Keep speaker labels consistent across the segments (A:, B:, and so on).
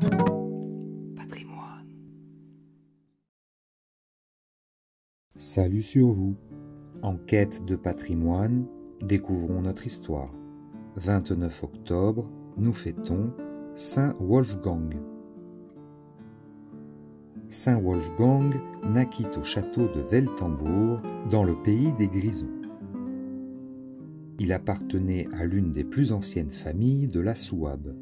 A: Patrimoine.
B: Salut sur vous. En quête de patrimoine, découvrons notre histoire. 29 octobre, nous fêtons Saint Wolfgang. Saint Wolfgang naquit au château de Weltenbourg, dans le pays des Grisons. Il appartenait à l'une des plus anciennes familles de la Souabe.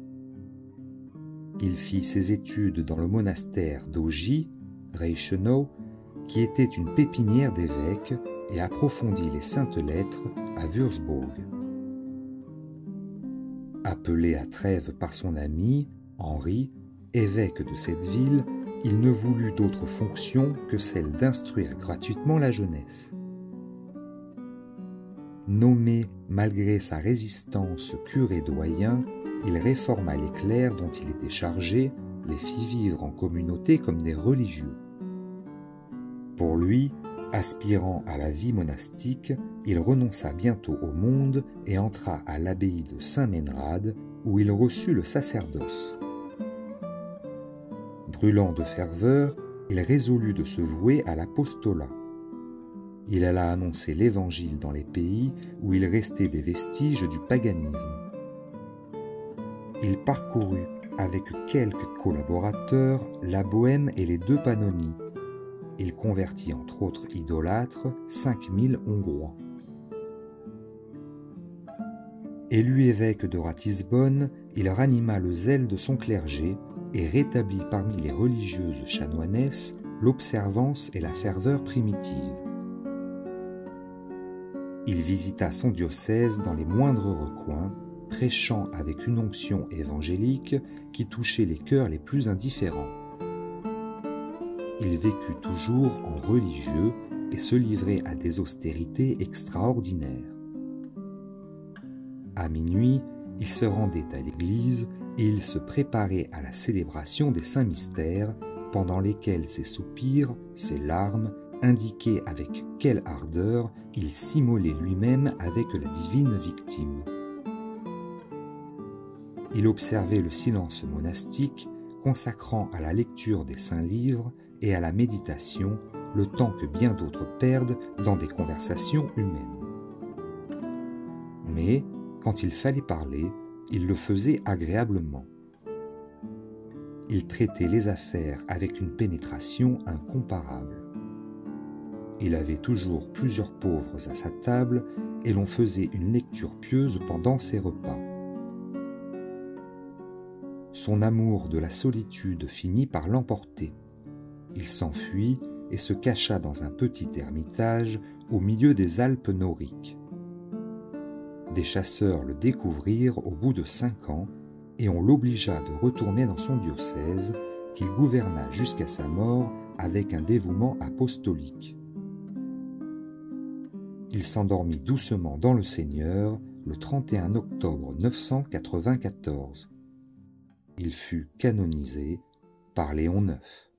B: Il fit ses études dans le monastère d'Augy, Reichenau, qui était une pépinière d'évêques, et approfondit les saintes lettres à Würzburg. Appelé à Trèves par son ami, Henri, évêque de cette ville, il ne voulut d'autre fonction que celle d'instruire gratuitement la jeunesse. Nommé malgré sa résistance curé doyen, il réforma les clercs dont il était chargé, les fit vivre en communauté comme des religieux. Pour lui, aspirant à la vie monastique, il renonça bientôt au monde et entra à l'abbaye de Saint-Ménrade, où il reçut le sacerdoce. Brûlant de ferveur, il résolut de se vouer à l'apostolat. Il alla annoncer l'Évangile dans les pays où il restait des vestiges du paganisme. Il parcourut, avec quelques collaborateurs, la Bohême et les deux Pannonies. Il convertit entre autres idolâtres 5000 Hongrois. Élu évêque de Ratisbonne, il ranima le zèle de son clergé et rétablit parmi les religieuses chanoinesses l'observance et la ferveur primitive. Il visita son diocèse dans les moindres recoins, prêchant avec une onction évangélique qui touchait les cœurs les plus indifférents. Il vécut toujours en religieux et se livrait à des austérités extraordinaires. À minuit, il se rendait à l'église et il se préparait à la célébration des saints mystères, pendant lesquels ses soupirs, ses larmes, indiquaient avec quelle ardeur il s'immolait lui-même avec la divine victime. Il observait le silence monastique, consacrant à la lecture des saints livres et à la méditation le temps que bien d'autres perdent dans des conversations humaines. Mais, quand il fallait parler, il le faisait agréablement. Il traitait les affaires avec une pénétration incomparable. Il avait toujours plusieurs pauvres à sa table et l'on faisait une lecture pieuse pendant ses repas. Son amour de la solitude finit par l'emporter. Il s'enfuit et se cacha dans un petit ermitage au milieu des Alpes noriques. Des chasseurs le découvrirent au bout de 5 ans et on l'obligea de retourner dans son diocèse, qu'il gouverna jusqu'à sa mort avec un dévouement apostolique. Il s'endormit doucement dans le Seigneur le 31 octobre 994. Il fut canonisé par Léon IX.